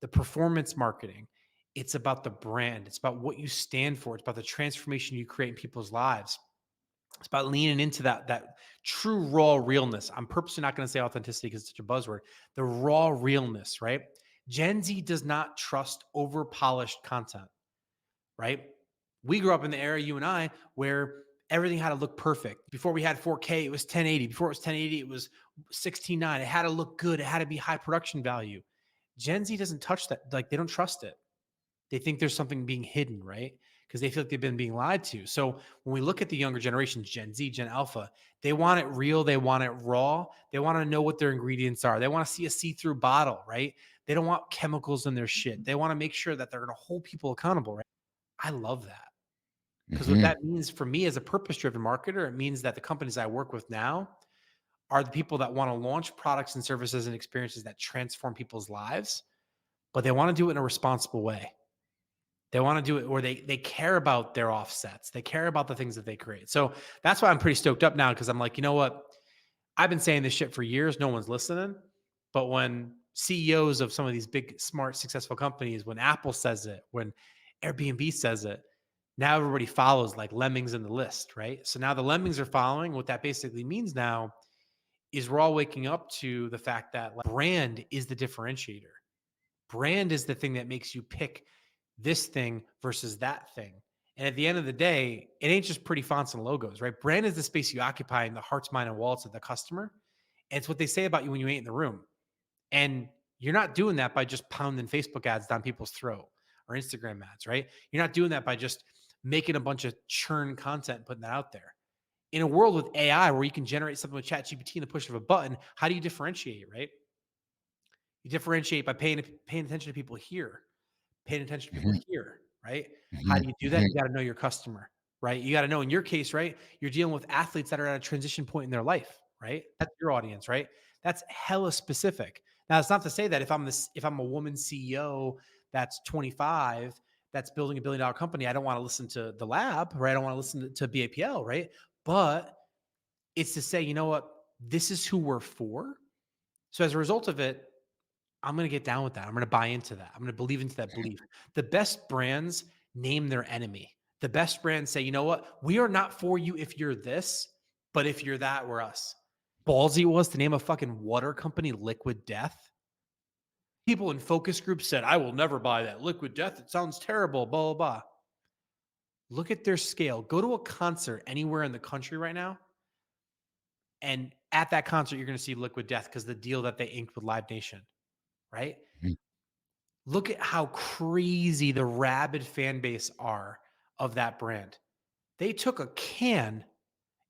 the performance marketing. It's about the brand. It's about what you stand for. It's about the transformation you create in people's lives. It's about leaning into that true raw realness. I'm purposely not going to say authenticity because it's such a buzzword. The raw realness, right? Gen Z does not trust over polished content, right? We grew up in the era, you and I, where everything had to look perfect. Before we had 4K, it was 1080. Before it was 1080, it was 16:9. It had to look good. It had to be high production value. Gen Z doesn't touch that. Like, they don't trust it. They think there's something being hidden, right? Because they feel like they've been being lied to. So when we look at the younger generations, Gen Z, Gen Alpha, they want it real. They want it raw. They want to know what their ingredients are. They want to see a see-through bottle, right? They don't want chemicals in their shit. They want to make sure that they're going to hold people accountable, right? I love that. Because what that means for me as a purpose-driven marketer, it means that the companies I work with now are the people that want to launch products and services and experiences that transform people's lives, but they want to do it in a responsible way. They want to do it where they care about their offsets. They care about the things that they create. So that's why I'm pretty stoked up now, because I'm like, you know what? I've been saying this shit for years. No one's listening. But when CEOs of some of these big, smart, successful companies, when Apple says it, when Airbnb says it, now everybody follows like lemmings in the list, right? So now the lemmings are following. What that basically means now is we're all waking up to the fact that like, brand is the differentiator. Brand is the thing that makes you pick this thing versus that thing. And at the end of the day, it ain't just pretty fonts and logos, right? Brand is the space you occupy in the hearts, mind, and wallets of the customer. And it's what they say about you when you ain't in the room. And you're not doing that by just pounding Facebook ads down people's throat or Instagram ads, right? You're not doing that by just making a bunch of churn content and putting that out there. In a world with AI where you can generate something with ChatGPT in the push of a button, how do you differentiate, right? You differentiate by paying attention to people here, paying attention to people here, right? How do you do that? You got to know your customer, right? You got to know, in your case, right? You're dealing with athletes that are at a transition point in their life, right? That's your audience, right? That's hella specific. Now, it's not to say that if I'm a woman CEO that's 25, that's building $1 billion company, I don't want to listen to the lab, right? I don't want to listen to Bapl, right? But it's to say, you know what? This is who we're for. So as a result of it, I'm going to get down with that. I'm going to buy into that. I'm going to believe into that belief. The best brands name their enemy. The best brands say, you know what? We are not for you if you're this, but if you're that, we're us. Ballsy it was to name a fucking water company Liquid Death. People in focus groups said, I will never buy that. Liquid Death, it sounds terrible, blah, blah, blah. Look at their scale. Go to a concert anywhere in the country right now. And at that concert, you're going to see Liquid Death because the deal that they inked with Live Nation, right? Look at how crazy the rabid fan base are of that brand. They took a can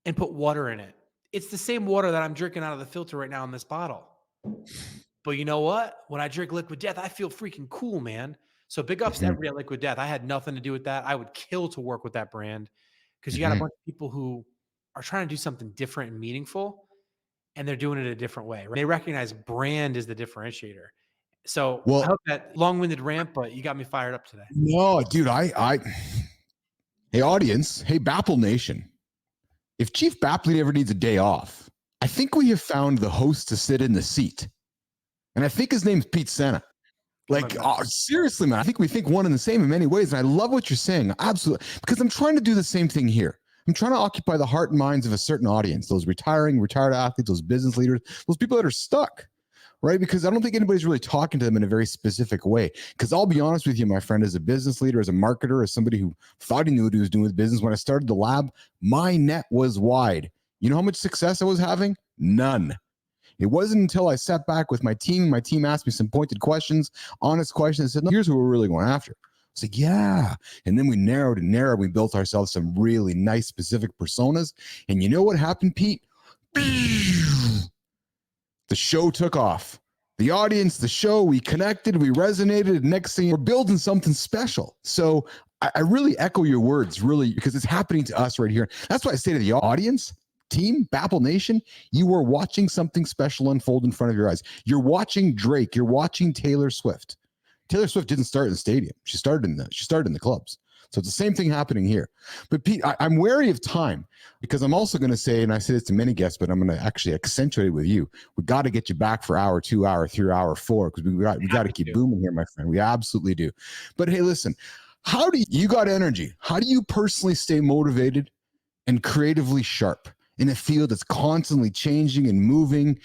and put water in it. It's the same water that I'm drinking out of the filter right now in this bottle. But you know what? When I drink Liquid Death, I feel freaking cool, man. So big ups to everybody at Liquid Death. I had nothing to do with that. I would kill to work with that brand because you got a bunch of people who are trying to do something different and meaningful, and they're doing it a different way. Right? They recognize brand is the differentiator. So I hope that long-winded rant, but you got me fired up today. No, dude, hey audience, hey Bapl Nation. If Chief Bapl ever needs a day off, I think we have found the host to sit in the seat. And I think his name's Pete Sena. Like, seriously, man, I think we think one and the same in many ways. And I love what you're saying. Absolutely. Because I'm trying to do the same thing here. I'm trying to occupy the heart and minds of a certain audience, those retired athletes, those business leaders, those people that are stuck. Right? Because I don't think anybody's really talking to them in a very specific way. Because I'll be honest with you, my friend, as a business leader, as a marketer, as somebody who thought he knew what he was doing with business, when I started the lab, my net was wide. You know how much success I was having? None. It wasn't until I sat back with my team asked me some pointed questions, honest questions, and said, no, here's what we're really going after. I was like, yeah. And then we narrowed. We built ourselves some really nice specific personas. And you know what happened, Pete? The show took off. The audience, the show, we connected, we resonated. Next thing, we're building something special. So I really echo your words, really, because it's happening to us right here. That's why I say to the audience, team, Bapl Nation, you are watching something special unfold in front of your eyes. You're watching Drake. You're watching Taylor Swift. Taylor Swift didn't start in the stadium. She started in the clubs. So it's the same thing happening here. But Pete, I'm wary of time because I'm also going to say, and I say this to many guests, but I'm going to actually accentuate it with you. We got to get you back for hour 2, hour 3, hour 4 because we got to keep booming here, my friend. We absolutely do. But hey, listen, how do you got energy? How do you personally stay motivated and creatively sharp in a field that's constantly changing and moving?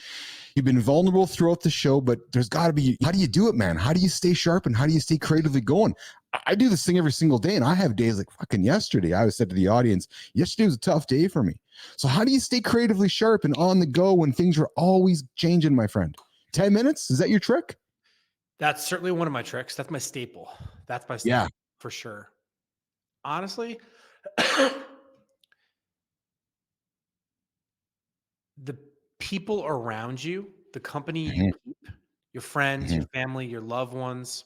You've been vulnerable throughout the show, but there's got to be, how do you do it, man? How do you stay sharp and how do you stay creatively going? I do this thing every single day, and I have days like fucking yesterday. I was said to the audience, yesterday was a tough day for me. So how do you stay creatively sharp and on the go when things are always changing, my friend? 10 minutes? Is that your trick? That's certainly one of my tricks. That's my staple. That's my staple for sure. Honestly, the people around you, the company you keep, your friends, your family, your loved ones,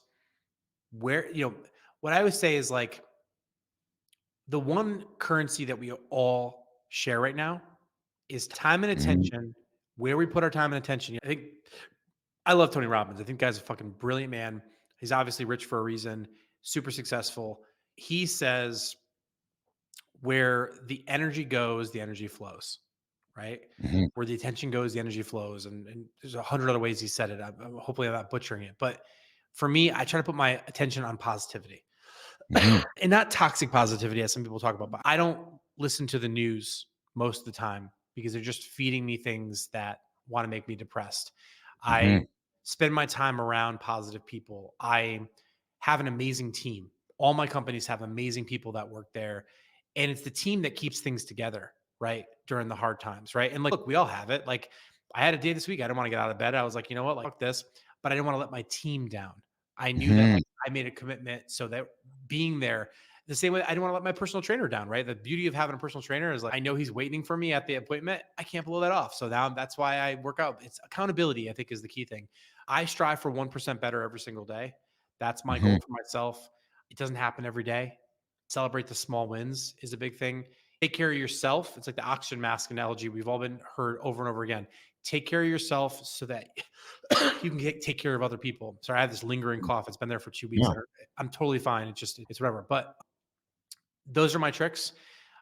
where, what I always say is like the one currency that we all share right now is time and attention, where we put our time and attention. I think I love Tony Robbins. I think the guy's a fucking brilliant man. He's obviously rich for a reason, super successful. He says, where the energy goes, the energy flows, right? Where the attention goes, the energy flows. And there's 100 other ways he said it. Hopefully I'm not butchering it. But for me, I try to put my attention on positivity and not toxic positivity, as some people talk about. But I don't listen to the news most of the time because they're just feeding me things that want to make me depressed. I spend my time around positive people. I have an amazing team. All my companies have amazing people that work there. And it's the team that keeps things together, right? During the hard times, right? And like, look, we all have it. Like, I had a day this week. I didn't want to get out of bed. I was like, you know what? Like, fuck this. But I didn't want to let my team down. I knew that like, I made a commitment so that being there, the same way I didn't want to let my personal trainer down, right? The beauty of having a personal trainer is like, I know he's waiting for me at the appointment. I can't blow that off. So now that's why I work out. It's accountability, I think, is the key thing. I strive for 1% better every single day. That's my goal for myself. It doesn't happen every day. Celebrate the small wins is a big thing. Take care of yourself. It's like the oxygen mask analogy we've all been heard over and over again. Take care of yourself so that you can take care of other people. Sorry, I have this lingering cough. It's been there for 2 weeks. Yeah. I'm totally fine. It's whatever. But those are my tricks.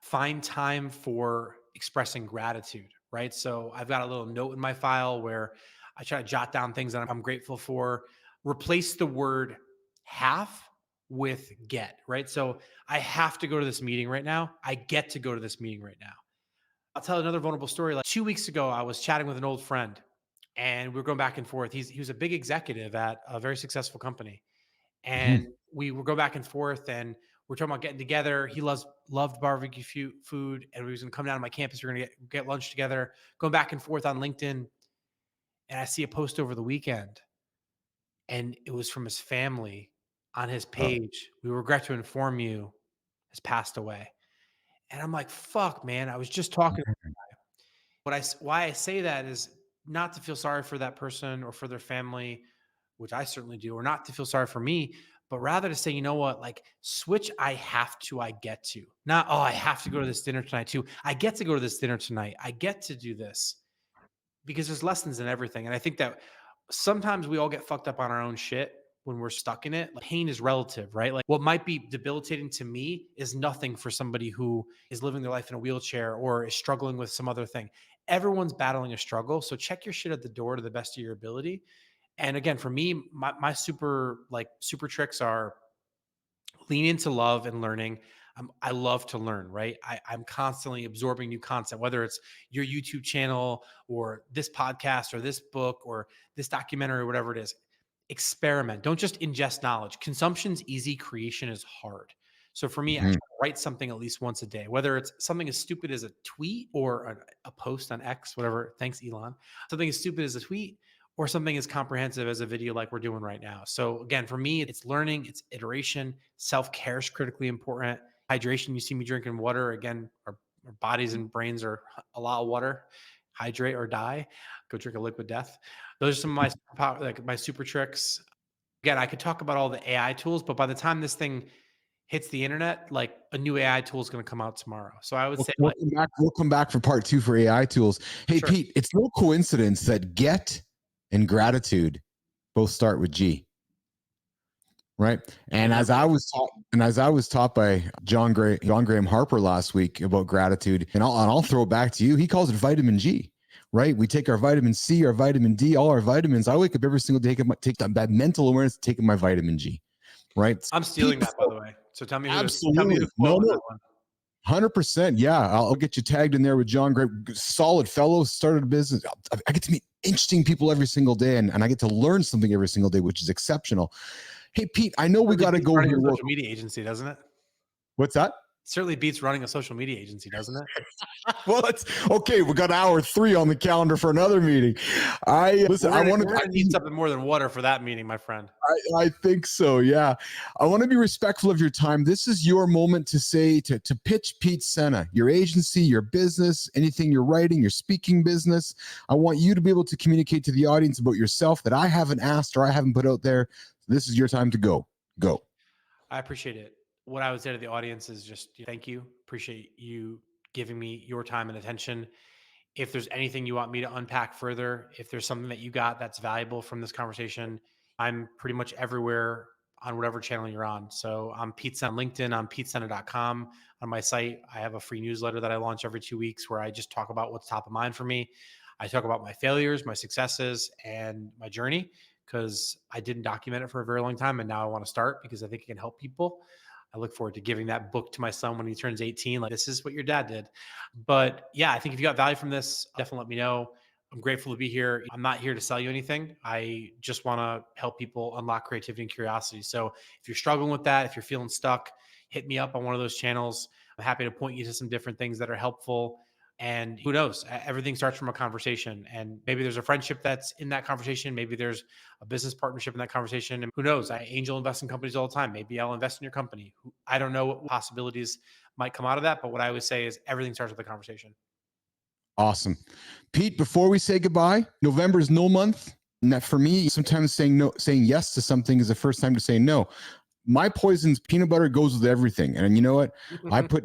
Find time for expressing gratitude, right? So I've got a little note in my file where I try to jot down things that I'm grateful for. Replace the word have with get, right? So I have to go to this meeting right now. I get to go to this meeting right now. I'll tell another vulnerable story. Like 2 weeks ago, I was chatting with an old friend and we were going back and forth. He was a big executive at a very successful company. And we would go back and forth and we're talking about getting together. He loved barbecue food and we was going to come down to my campus. We're going to get lunch together, going back and forth on LinkedIn. And I see a post over the weekend and it was from his family on his page. We regret to inform you has passed away. And I'm like, fuck, man. I was just talking. Why I say that is not to feel sorry for that person or for their family, which I certainly do, or not to feel sorry for me, but rather to say, you know what, like switch I have to, I get to. Not, oh, I have to go to this dinner tonight too. I get to go to this dinner tonight. I get to do this because there's lessons in everything. And I think that sometimes we all get fucked up on our own shit when we're stuck in it. Like, pain is relative, right? Like what might be debilitating to me is nothing for somebody who is living their life in a wheelchair or is struggling with some other thing. Everyone's battling a struggle. So check your shit at the door to the best of your ability. And again, for me, my super tricks are lean into love and learning. I love to learn, right? I'm constantly absorbing new content, whether it's your YouTube channel or this podcast or this book or this documentary or whatever it is. Experiment. Don't just ingest knowledge. Consumption's easy, creation is hard. So for me, I try to write something at least once a day, whether it's something as stupid as a tweet or a post on X, whatever. Thanks, Elon. Something as stupid as a tweet or something as comprehensive as a video like we're doing right now. So again, for me, it's learning, it's iteration. Self-care is critically important. Hydration, you see me drinking water. Again, our bodies and brains are a lot of water. Hydrate or die. Go drink a liquid death. Those are some of my super tricks. Again, I could talk about all the AI tools, but by the time this thing hits the internet, like a new AI tool is going to come out tomorrow. So I would say, We'll like, come back. We'll come back for part 2 for AI tools. Hey, sure. Pete, it's no coincidence that get and gratitude both start with G, right? And as I was taught by John Graham Harper last week about gratitude, and I'll throw it back to you. He calls it vitamin G, right? We take our vitamin C, our vitamin D, all our vitamins. I wake up every single day, take that mental awareness, taking my vitamin G, right? I'm stealing that, by the way. So tell me who Absolutely. to quote on that one. 100%. Yeah. I'll get you tagged in there with John Gray. Solid fellow, started a business. I get to meet interesting people every single day, and I get to learn something every single day, which is exceptional. Hey, Pete, I know we got to go running here. a social media agency, doesn't it? What's that? Certainly beats running a social media agency, doesn't it? Well, that's okay. We got hour 3 on the calendar for another meeting. Listen. We're gonna need something more than water for that meeting, my friend. I think so. Yeah. I want to be respectful of your time. This is your moment to say, to pitch Pete Sena, your agency, your business, anything you're writing, your speaking business. I want you to be able to communicate to the audience about yourself that I haven't asked or I haven't put out there. This is your time to go. Go. I appreciate it. What I would say to the audience is just thank you. Appreciate you giving me your time and attention. If there's anything you want me to unpack further, if there's something that you got that's valuable from this conversation, I'm pretty much everywhere on whatever channel you're on. So I'm Pete Senna on LinkedIn, I'm PeteSenna.com. On my site, I have a free newsletter that I launch every 2 weeks where I just talk about what's top of mind for me. I talk about my failures, my successes, and my journey because I didn't document it for a very long time. And now I want to start because I think it can help people. I look forward to giving that book to my son when he turns 18. Like, this is what your dad did. But yeah, I think if you got value from this, definitely let me know. I'm grateful to be here. I'm not here to sell you anything. I just want to help people unlock creativity and curiosity. So if you're struggling with that, if you're feeling stuck, hit me up on one of those channels. I'm happy to point you to some different things that are helpful. And who knows, everything starts from a conversation. And maybe there's a friendship that's in that conversation. Maybe there's a business partnership in that conversation. And who knows, I angel invest in companies all the time. Maybe I'll invest in your company. I don't know what possibilities might come out of that. But what I would say is everything starts with a conversation. Awesome. Pete, before we say goodbye, November is no month. And that for me, sometimes saying yes to something is the first time to say no. My poison's peanut butter goes with everything. And you know what? I put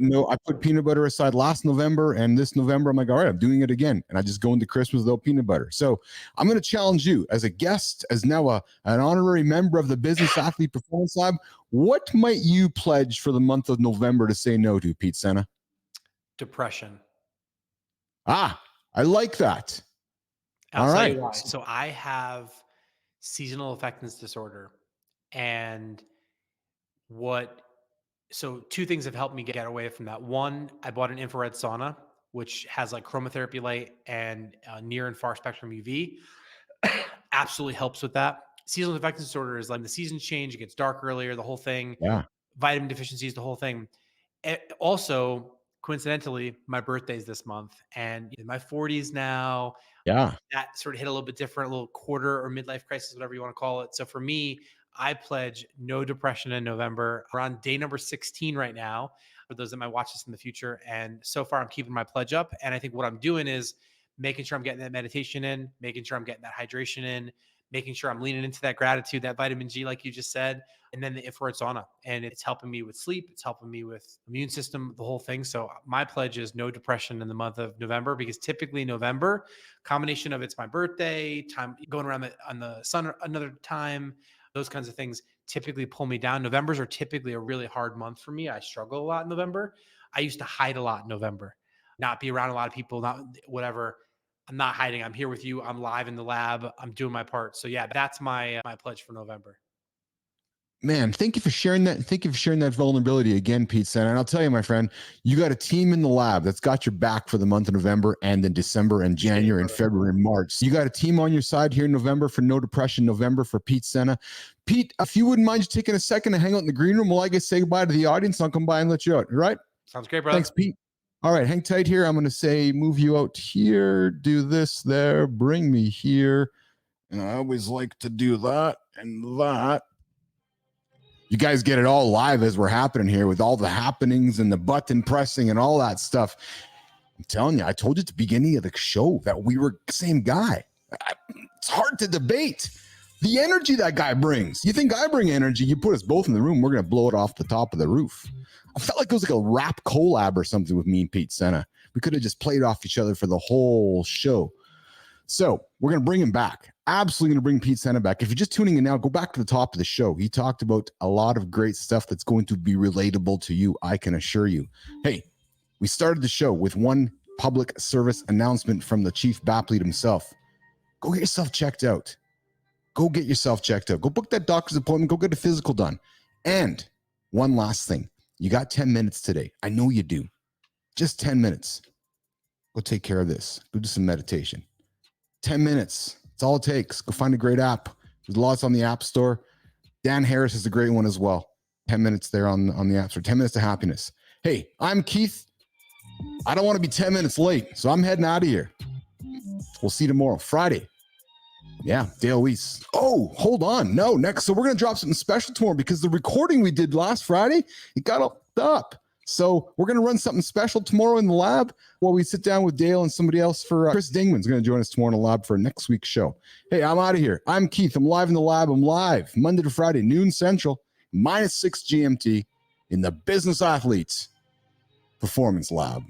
peanut butter aside last November, and this November, I'm like, all right, I'm doing it again. And I just go into Christmas without peanut butter. So I'm going to challenge you as a guest, as now an honorary member of the Business Athlete Performance Lab. What might you pledge for the month of November to say no to, Pete Sena? Depression. I like that. I'll tell you why. So I have seasonal affectance disorder. And so 2 things have helped me get away from that. One, I bought an infrared sauna, which has like chromotherapy light and near and far spectrum UV. Absolutely helps with that. Seasonal affective disorder is like the seasons change, it gets dark earlier, the whole thing. Yeah. Vitamin deficiencies, the whole thing. Also, coincidentally, my birthday is this month and in my 40s now. Yeah. That sort of hit a little bit different, a little quarter or midlife crisis, whatever you want to call it. So for me, I pledge no depression in November. We're on day number 16 right now for those that might watch this in the future. And so far, I'm keeping my pledge up. And I think what I'm doing is making sure I'm getting that meditation in, making sure I'm getting that hydration in, making sure I'm leaning into that gratitude, that vitamin G, like you just said, and then the infrared sauna. And it's helping me with sleep. It's helping me with immune system, the whole thing. So my pledge is no depression in the month of November, because typically November, combination of it's my birthday, time going around on the sun another time, those kinds of things typically pull me down. Novembers are typically a really hard month for me. I struggle a lot in November. I used to hide a lot in November, not be around a lot of people, not whatever. I'm not hiding. I'm here with you. I'm live in the lab. I'm doing my part. So yeah, that's my pledge for November. Man, thank you for sharing that. Thank you for sharing that vulnerability again, Pete Sena. And I'll tell you, my friend, you got a team in the lab that's got your back for the month of November and then December and January and February and March. You got a team on your side here in November for No Depression November for Pete Sena. Pete, if you wouldn't mind just taking a second to hang out in the green room while I say goodbye to the audience, I'll come by and let you out. All right? Sounds great, brother. Thanks, Pete. All right, hang tight here. I'm going to say move you out here, do this there, bring me here. And I always like to do that and that. You guys get it all live as we're happening here with all the happenings and the button pressing and all that stuff. I'm telling you, I told you at the beginning of the show that we were the same guy. It's hard to debate. The energy that guy brings. You think I bring energy, you put us both in the room, we're going to blow it off the top of the roof. I felt like it was like a rap collab or something with me and Pete Sena. We could have just played off each other for the whole show. So we're going to bring him back. Absolutely going to bring Pete Sena back. If you're just tuning in now, go back to the top of the show. He talked about a lot of great stuff that's going to be relatable to you, I can assure you. Hey, we started the show with one public service announcement from the chief Bapl himself. Go get yourself checked out. Go get yourself checked out. Go book that doctor's appointment. Go get a physical done. And one last thing. You got 10 minutes today. I know you do. Just 10 minutes. Go take care of this. Go do some meditation. 10 minutes. That's all it takes. Go find a great app. There's lots on the App Store. Dan Harris is a great one as well. 10 minutes there on the App Store. 10 minutes to happiness. Hey, I'm Keith. I don't want to be 10 minutes late, so I'm heading out of here. We'll see you tomorrow, Friday. Yeah, Dale Weiss. Oh, hold on. No, next. So we're going to drop something special tomorrow because the recording we did last Friday, it got up. So we're going to run something special tomorrow in the lab while we sit down with Dale and somebody else for Chris Dingman's going to join us tomorrow in the lab for next week's show. Hey, I'm out of here. I'm Keith. I'm live in the lab. I'm live Monday to Friday, noon Central, -6 GMT in the Business Athletes Performance Lab.